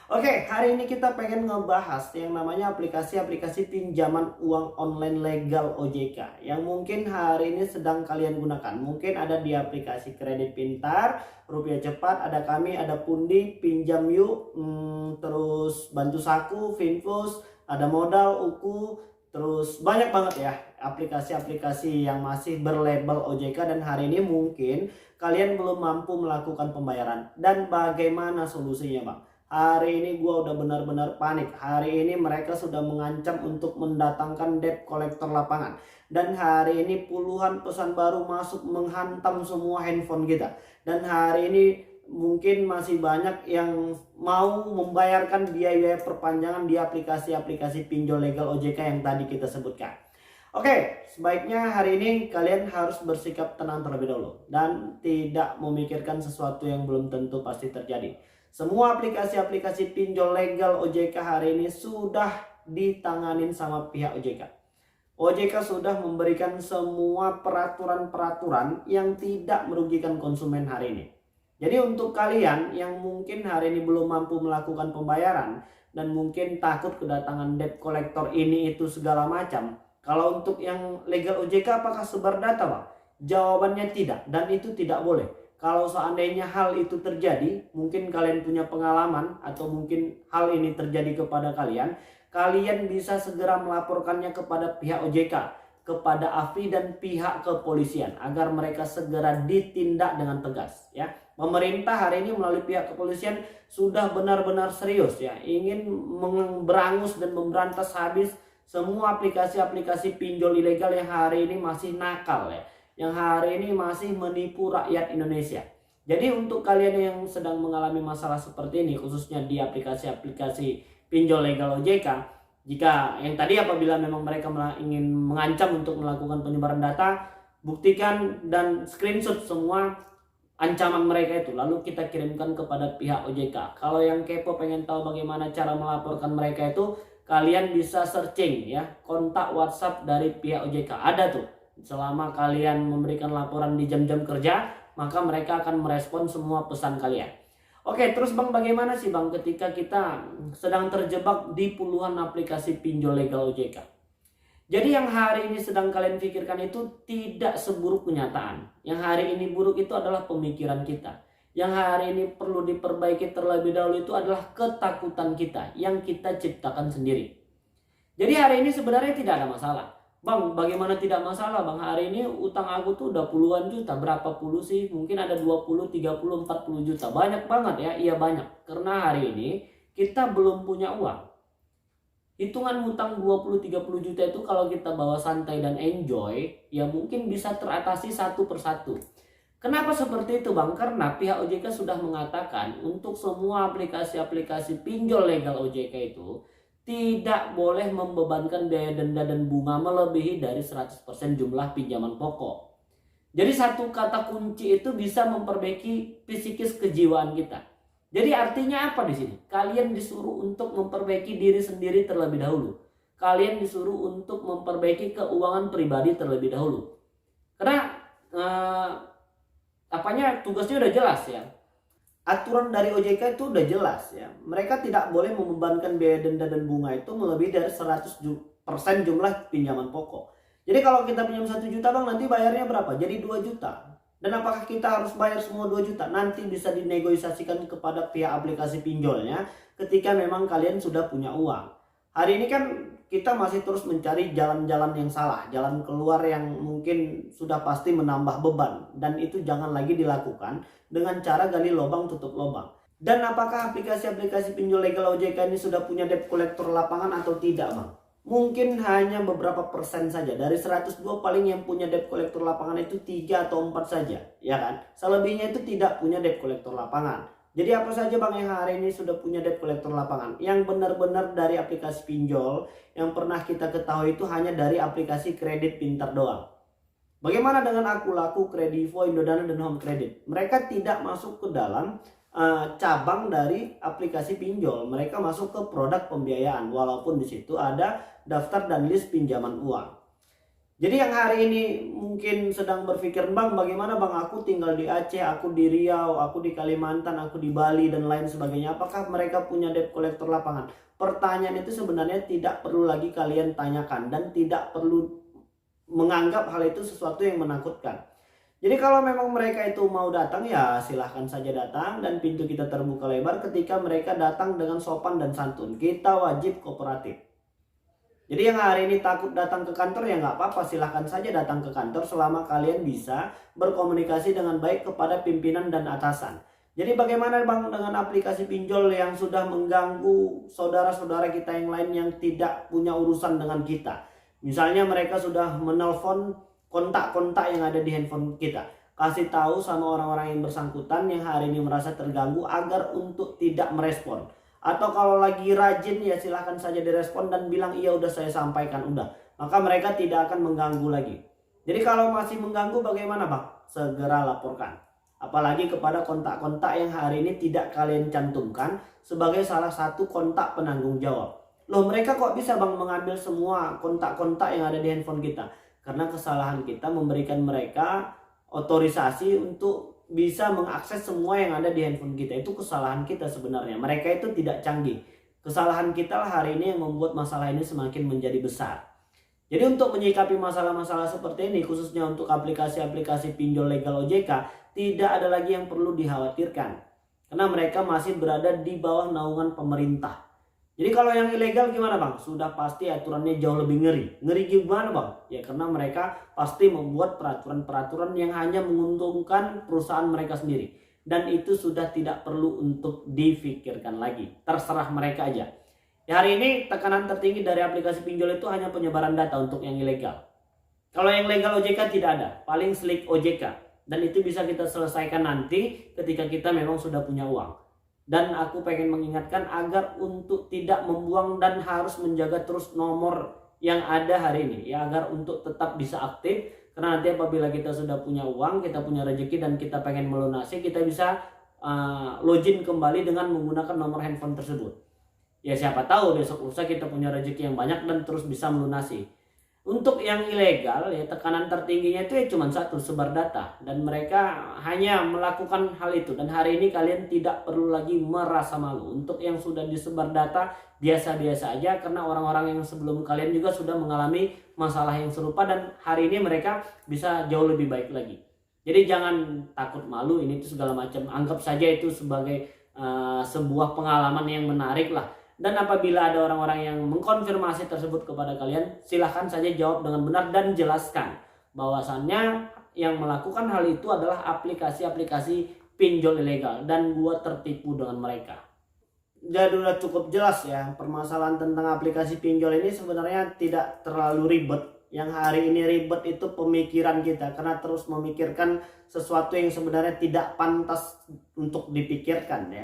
Oke, hari ini kita pengen ngebahas yang namanya aplikasi-aplikasi pinjaman uang online legal OJK yang mungkin hari ini sedang kalian gunakan. Mungkin ada di aplikasi Kredit Pintar, Rupiah Cepat, ada kami, ada Pundi, Pinjam Yuk, terus Bantu Saku, Finfus, ada Modal, Uku, terus banyak banget ya aplikasi-aplikasi yang masih berlabel OJK dan hari ini mungkin kalian belum mampu melakukan pembayaran. Dan bagaimana solusinya, Bang? Hari ini gue udah benar-benar panik. Hari ini mereka sudah mengancam untuk mendatangkan debt collector lapangan. Dan hari ini puluhan pesan baru masuk menghantam semua handphone kita. Dan hari ini mungkin masih banyak yang mau membayarkan biaya perpanjangan di aplikasi-aplikasi pinjol legal OJK yang tadi kita sebutkan. Oke, sebaiknya hari ini kalian harus bersikap tenang terlebih dahulu dan tidak memikirkan sesuatu yang belum tentu pasti terjadi. Semua aplikasi-aplikasi pinjol legal OJK hari ini sudah ditanganin sama pihak OJK. OJK sudah memberikan semua peraturan-peraturan yang tidak merugikan konsumen hari ini. Jadi untuk kalian yang mungkin hari ini belum mampu melakukan pembayaran dan mungkin takut kedatangan debt collector ini itu segala macam. Kalau untuk yang legal OJK apakah sebar data, Bang? Jawabannya tidak, dan itu tidak boleh. Kalau seandainya hal itu terjadi, mungkin kalian punya pengalaman atau mungkin hal ini terjadi kepada kalian, kalian bisa segera melaporkannya kepada pihak OJK, kepada AFI dan pihak kepolisian agar mereka segera ditindak dengan tegas ya. Pemerintah hari ini melalui pihak kepolisian sudah benar-benar serius ya, ingin berangus dan memberantas habis semua aplikasi-aplikasi pinjol ilegal yang hari ini masih nakal ya, yang hari ini masih menipu rakyat Indonesia. Jadi untuk kalian yang sedang mengalami masalah seperti ini, khususnya di aplikasi-aplikasi pinjol legal OJK, jika yang tadi apabila memang mereka ingin mengancam untuk melakukan penyebaran data, buktikan dan screenshot semua ancaman mereka itu, lalu kita kirimkan kepada pihak OJK. Kalau yang kepo pengen tahu bagaimana cara melaporkan mereka itu, kalian bisa searching ya kontak WhatsApp dari pihak OJK, ada tuh. Selama kalian memberikan laporan di jam-jam kerja, maka mereka akan merespon semua pesan kalian. Oke, terus Bang, bagaimana sih Bang ketika kita sedang terjebak di puluhan aplikasi pinjol legal OJK? Jadi yang hari ini sedang kalian pikirkan itu tidak seburuk kenyataan. Yang hari ini buruk itu adalah pemikiran kita. Yang hari ini perlu diperbaiki terlebih dahulu itu adalah ketakutan kita yang kita ciptakan sendiri. Jadi hari ini sebenarnya tidak ada masalah. Bang, bagaimana tidak masalah Bang? Hari ini utang aku tuh udah puluhan juta. Berapa puluh sih? Mungkin ada 20, 30, 40 juta. Banyak banget ya. Iya banyak. Karena hari ini kita belum punya uang. Hitungan hutang 20-30 juta itu kalau kita bawa santai dan enjoy, ya mungkin bisa teratasi satu persatu. Kenapa seperti itu Bang? Karena pihak OJK sudah mengatakan untuk semua aplikasi-aplikasi pinjol legal OJK itu tidak boleh membebankan biaya denda dan bunga melebihi dari 100% jumlah pinjaman pokok. Jadi satu kata kunci itu bisa memperbaiki psikis kejiwaan kita. Jadi artinya apa di sini? Kalian disuruh untuk memperbaiki diri sendiri terlebih dahulu. Kalian disuruh untuk memperbaiki keuangan pribadi terlebih dahulu. Karena tugasnya udah jelas ya. Aturan dari OJK itu udah jelas ya. Mereka tidak boleh membebankan biaya denda dan bunga itu melebihi dari 100% jumlah pinjaman pokok. Jadi kalau kita pinjam 1 juta Bang, nanti bayarnya berapa? Jadi 2 juta. Dan apakah kita harus bayar semua 2 juta? Nanti bisa dinegosiasikan kepada pihak aplikasi pinjolnya ketika memang kalian sudah punya uang. Hari ini kan kita masih terus mencari jalan-jalan yang salah, jalan keluar yang mungkin sudah pasti menambah beban. Dan itu jangan lagi dilakukan dengan cara gali lubang tutup lubang. Dan apakah aplikasi-aplikasi pinjol legal OJK ini sudah punya debt collector lapangan atau tidak Bang? Mungkin hanya beberapa persen saja. Dari 102 paling yang punya debt collector lapangan itu 3 atau 4 saja, ya kan? Selebihnya itu tidak punya debt collector lapangan. Jadi apa saja Bang yang hari ini sudah punya debt collector lapangan? Yang benar-benar dari aplikasi pinjol yang pernah kita ketahui itu hanya dari aplikasi kredit pintar doang. Bagaimana dengan Akulaku, Kredivo, Indodana, dan Home Credit? Mereka tidak masuk ke dalam cabang dari aplikasi pinjol. Mereka masuk ke produk pembiayaan, walaupun di situ ada daftar dan list pinjaman uang. Jadi yang hari ini mungkin sedang berpikir, "Bang, bagaimana Bang? Aku tinggal di Aceh, aku di Riau, aku di Kalimantan, aku di Bali dan lain sebagainya. Apakah mereka punya debt collector lapangan?" Pertanyaan itu sebenarnya tidak perlu lagi kalian tanyakan dan tidak perlu menganggap hal itu sesuatu yang menakutkan. Jadi kalau memang mereka itu mau datang, ya silahkan saja datang dan pintu kita terbuka lebar ketika mereka datang dengan sopan dan santun. Kita wajib kooperatif. Jadi yang hari ini takut datang ke kantor, ya nggak apa-apa, silahkan saja datang ke kantor selama kalian bisa berkomunikasi dengan baik kepada pimpinan dan atasan. Jadi bagaimana Bang dengan aplikasi pinjol yang sudah mengganggu saudara-saudara kita yang lain yang tidak punya urusan dengan kita? Misalnya mereka sudah menelpon kontak-kontak yang ada di handphone kita. Kasih tahu sama orang-orang yang bersangkutan yang hari ini merasa terganggu agar untuk tidak merespon. Atau kalau lagi rajin, ya silahkan saja direspon dan bilang iya udah saya sampaikan udah. Maka mereka tidak akan mengganggu lagi. Jadi kalau masih mengganggu bagaimana Bang? Segera laporkan. Apalagi kepada kontak-kontak yang hari ini tidak kalian cantumkan sebagai salah satu kontak penanggung jawab. Loh, mereka kok bisa Bang mengambil semua kontak-kontak yang ada di handphone kita? Karena kesalahan kita memberikan mereka otorisasi untuk bisa mengakses semua yang ada di handphone kita. Itu kesalahan kita sebenarnya. Mereka itu tidak canggih. Kesalahan kita lah hari ini yang membuat masalah ini semakin menjadi besar. Jadi untuk menyikapi masalah-masalah seperti ini, khususnya untuk aplikasi-aplikasi pinjol legal OJK, tidak ada lagi yang perlu dikhawatirkan. Karena mereka masih berada di bawah naungan pemerintah. Jadi kalau yang ilegal gimana Bang? Sudah pasti aturannya jauh lebih ngeri. Ngeri gimana Bang? Ya karena mereka pasti membuat peraturan-peraturan yang hanya menguntungkan perusahaan mereka sendiri. Dan itu sudah tidak perlu untuk difikirkan lagi. Terserah mereka aja. Ya hari ini tekanan tertinggi dari aplikasi pinjol itu hanya penyebaran data untuk yang ilegal. Kalau yang legal OJK tidak ada. Paling slick OJK. Dan itu bisa kita selesaikan nanti ketika kita memang sudah punya uang. Dan aku pengen mengingatkan agar untuk tidak membuang dan harus menjaga terus nomor yang ada hari ini, ya, agar untuk tetap bisa aktif. Karena nanti apabila kita sudah punya uang, kita punya rezeki dan kita pengen melunasi, kita bisa login kembali dengan menggunakan nomor handphone tersebut. Ya siapa tahu besok lusa kita punya rezeki yang banyak dan terus bisa melunasi. Untuk yang ilegal, ya tekanan tertingginya itu ya cuma satu, sebar data. Dan mereka hanya melakukan hal itu. Dan hari ini kalian tidak perlu lagi merasa malu. Untuk yang sudah disebar data, biasa-biasa aja. Karena orang-orang yang sebelum kalian juga sudah mengalami masalah yang serupa. Dan hari ini mereka bisa jauh lebih baik lagi. Jadi jangan takut malu, ini tuh segala macam. Anggap saja itu sebagai sebuah pengalaman yang menarik lah. Dan apabila ada orang-orang yang mengkonfirmasi tersebut kepada kalian, silahkan saja jawab dengan benar dan jelaskan bahwasannya yang melakukan hal itu adalah aplikasi-aplikasi pinjol ilegal dan gua tertipu dengan mereka. Jadi udah cukup jelas ya, permasalahan tentang aplikasi pinjol ini sebenarnya tidak terlalu ribet. Yang hari ini ribet itu pemikiran kita, karena terus memikirkan sesuatu yang sebenarnya tidak pantas untuk dipikirkan ya.